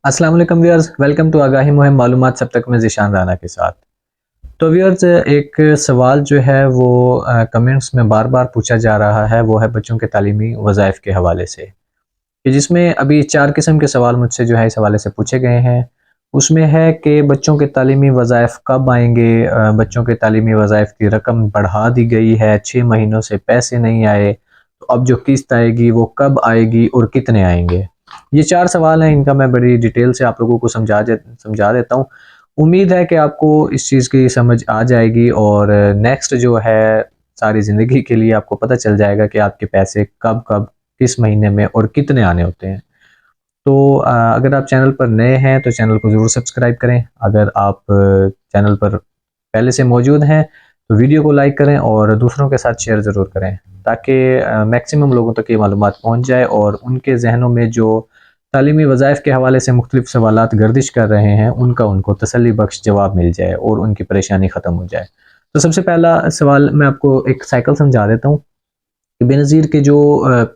अस्सलाम वालेकुम viewers, welcome to आगाही मुहिम मालूमात सब तक में ज़ीशान राना के साथ। तो व्यूअर्स, एक सवाल जो है वो कमेंट्स में बार बार पूछा जा रहा है, वो है बच्चों के तालीमी वज़ाइफ के हवाले से, कि जिसमें अभी 4 किस्म के सवाल मुझसे जो है इस हवाले से पूछे गए हैं। उसमें है कि बच्चों के तालीमी वज़ाइफ कब आएंगे, बच्चों के तालीमी वज़ाइफ की रकम बढ़ा दी गई है, 6 महीनों से पैसे नहीं आए, तो अब जो किस्त आएगी वो कब आएगी और कितने आएंगे। ये 4 सवाल हैं, इनका मैं बड़ी डिटेल से आप लोगों को समझा देता हूँ। उम्मीद है कि आपको इस चीज़ की समझ आ जाएगी और नेक्स्ट जो है सारी ज़िंदगी के लिए आपको पता चल जाएगा कि आपके पैसे कब-कब, किस महीने में और कितने आने होते हैं। तो अगर आप चैनल पर नए हैं तो चैनल को ज़रूर सब्सक्राइब करें। अगर आप चैनल पर पहले से मौजूद हैं तो वीडियो को लाइक करें और दूसरों के साथ शेयर ज़रूर करें, ताकि मैक्सिमम लोगों तक ये मालूमात पहुँच जाए और उनके ज़हनों में जो तालीमी वज़ाइफ के हवाले से मुख्तलिफ सवालात गर्दिश कर रहे हैं, उनका उनको तसल्ली बख्श जवाब मिल जाए और उनकी परेशानी ख़त्म हो जाए। तो सबसे पहला सवाल मैं आपको एक साइकिल समझा देता हूँ कि बेनज़ीर के जो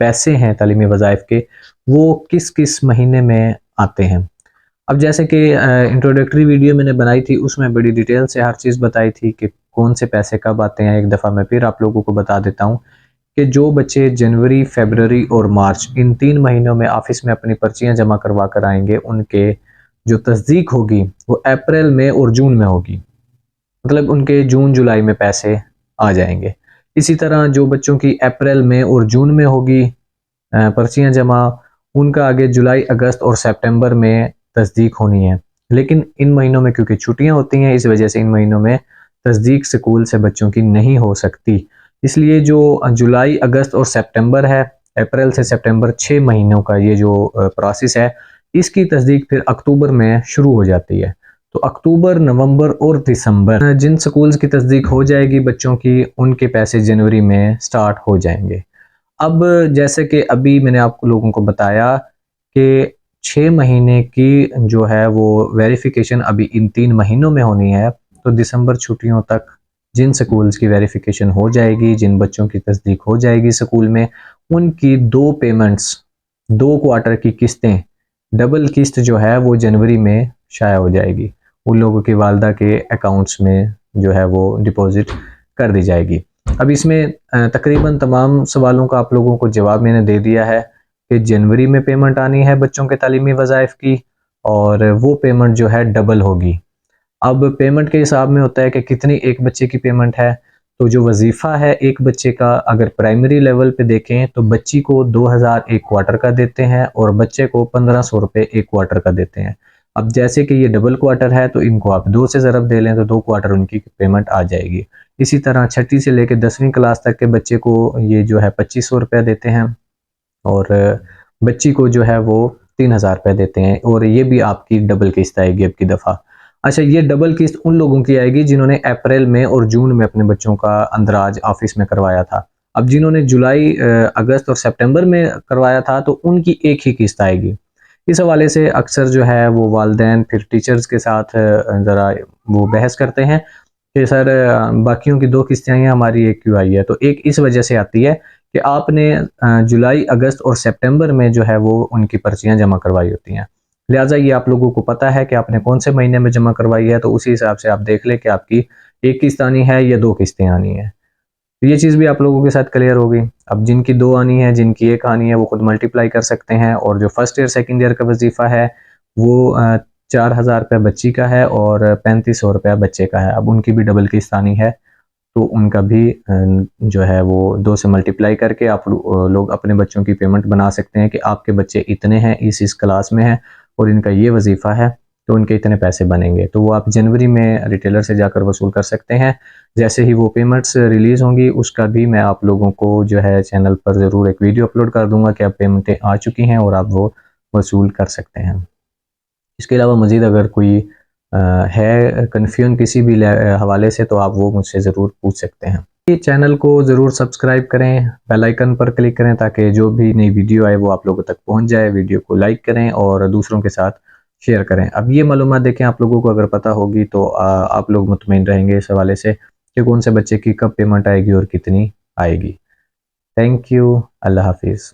पैसे हैं तालीमी वज़ाइफ के, वो किस-किस महीने में आते हैं। अब जैसे कि इंट्रोडक्टरी वीडियो मैंने बनाई थी, उसमें बड़ी डिटेल से हर चीज़ बताई थी कि कौन से पैसे कब आते हैं। एक दफ़ा मैं फिर आप लोगों को बता देता हूँ कि जो बच्चे जनवरी, फ़रवरी और मार्च इन 3 महीनों में ऑफ़िस में अपनी पर्चियाँ जमा करवा कर आएँगे, उनके जो तस्दीक होगी वो अप्रैल में और जून में होगी। मतलब उनके जून, जुलाई में पैसे आ जाएँगे। इसी तरह जो बच्चों की अप्रैल में और जून में होगी पर्चियाँ जमा, उनका आगे जुलाई, अगस्त और सितंबर में तस्दीक होनी है। लेकिन इन महीनों में क्योंकि छुट्टियाँ होती हैं, इस वजह से इन महीनों में तस्दीक स्कूल से बच्चों की नहीं हो सकती। इसलिए जो जुलाई, अगस्त और सितंबर है, अप्रैल से सितंबर 6 महीनों का ये जो प्रोसेस है, इसकी तस्दीक फिर अक्टूबर में शुरू हो जाती है। तो अक्टूबर, नवंबर और दिसंबर जिन स्कूल्स की तस्दीक हो जाएगी बच्चों की, उनके पैसे जनवरी में स्टार्ट हो जाएँगे। अब जैसे कि अभी मैंने आप लोगों को बताया कि 6 महीने की जो है वो वेरिफ़िकेशन अभी इन 3 महीनों में होनी है, तो दिसंबर छुट्टियों तक जिन स्कूल्स की वेरिफ़िकेशन हो जाएगी, जिन बच्चों की तस्दीक हो जाएगी स्कूल में, उनकी 2 पेमेंट्स, 2 क्वार्टर की किस्तें, डबल किस्त जो है वो जनवरी में शाया हो जाएगी। उन लोगों की वालदा के अकाउंट्स में जो है वो डिपॉज़िट कर दी जाएगी। अब इसमें तकरीबन तमाम सवालों का आप लोगों को जवाब मैंने दे दिया है कि जनवरी में पेमेंट आनी है बच्चों के तालीमी वज़ाइफ की और वो पेमेंट जो है डबल होगी। अब पेमेंट के हिसाब में होता है कि कितनी एक बच्चे की पेमेंट है, तो जो वजीफ़ा है एक बच्चे का, अगर प्राइमरी लेवल पे देखें तो बच्ची को 2000 एक क्वार्टर का देते हैं और बच्चे को 1500 रुपये एक क्वार्टर का देते हैं। अब जैसे कि ये डबल क्वार्टर है तो इनको आप 2 से ज़रब दे लें तो 2 क्वार्टर उनकी पेमेंट आ जाएगी। इसी तरह छठी से लेकर 10वीं क्लास तक के बच्चे को ये जो है 2500 रुपया देते हैं और बच्ची को जो है वो 3000 रुपये देते हैं और ये भी आपकी डबल किस्त आएगी अब की दफ़ा। अच्छा, ये डबल किस्त उन लोगों की आएगी जिन्होंने अप्रैल में और जून में अपने बच्चों का अंदराज ऑफिस में करवाया था। अब जिन्होंने जुलाई, अगस्त और सितंबर में करवाया था तो उनकी एक ही किस्त आएगी। इस हवाले से अक्सर जो है वो वालिदैन फिर टीचर्स के साथ ज़रा वो बहस करते हैं कि सर बाकियों की 2 किस्तें आई हैं, हमारी एक क्यों आई है? तो एक इस वजह से आती है कि आपने जुलाई, अगस्त और सितंबर में जो है वो उनकी पर्चियाँ जमा करवाई होती हैं। लिहाजा ये आप लोगों को पता है कि आपने कौन से महीने में जमा करवाई है, तो उसी हिसाब से आप देख लें कि आपकी 1 किस्त आनी है या 2 किस्तें आनी हैं। तो ये चीज़ भी आप लोगों के साथ क्लियर हो गई। अब जिनकी 2 आनी है, जिनकी 1 आनी है, वो खुद मल्टीप्लाई कर सकते हैं और जो फर्स्ट ईयर, सेकंड ईयर का वज़ीफ़ा है, वो 4000 रुपया बच्ची का है और 3500 रुपया बच्चे का है। अब उनकी भी डबल किस्त आनी है, तो उनका भी जो है वो 2 से मल्टीप्लाई करके आप लोग अपने बच्चों की पेमेंट बना सकते हैं कि आपके बच्चे इतने हैं, इस क्लास में हैं और इनका ये वजीफ़ा है, तो उनके इतने पैसे बनेंगे। तो वो आप जनवरी में रिटेलर से जाकर वसूल कर सकते हैं। जैसे ही वो पेमेंट्स रिलीज़ होंगी, उसका भी मैं आप लोगों को जो है चैनल पर ज़रूर एक वीडियो अपलोड कर दूँगा कि अब पेमेंटें आ चुकी हैं और आप वो वसूल कर सकते हैं। इसके अलावा मज़ीद अगर कोई अ, है कन्फ्यूजन किसी भी हवाले से, तो आप वो मुझसे ज़रूर पूछ सकते हैं। ये चैनल को ज़रूर सब्सक्राइब करें, बेल आइकन पर क्लिक करें ताकि जो भी नई वीडियो आए वो आप लोगों तक पहुंच जाए। वीडियो को लाइक करें और दूसरों के साथ शेयर करें। अब ये मालूमात देखें, आप लोगों को अगर पता होगी तो आप लोग मुतमईन रहेंगे इस हवाले से कि कौन से बच्चे की कब पेमेंट आएगी और कितनी आएगी। Thank you. अल्लाह हाफिज़।